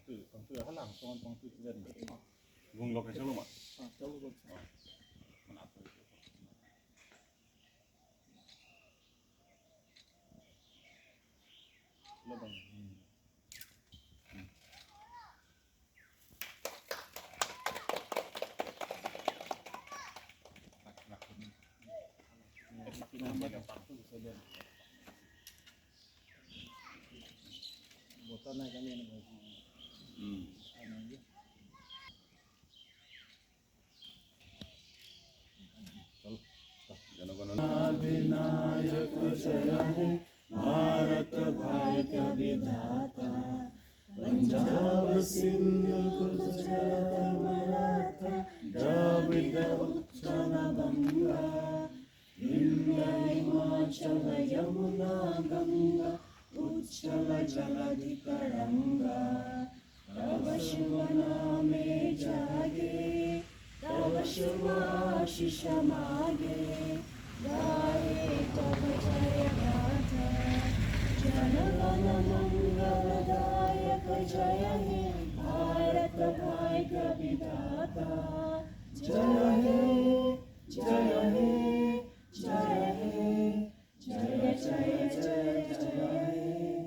방뜨 할랑 동안 방뜨 기다린 거. vùng lục cái số luôn ạ. Số luôn. Mình áp tới. Lớp bằng. Botol na kami ng Vinayak जय हे भारत भाग्य विधाता पंजाब सिंध गुजरात मराठा द्रविड़ उत्कल बंगा विंध्य हिमाचल यमुना गंगा उच्चल जलधि तरंगा तव शुभ नामे जागे तव शुभ आशीष मागे गाये तव जय गाथा जनगण मंगलदायक जय हे भारत भाग्य विधाता जय हे जय हे जय हे जय जय जय जय हे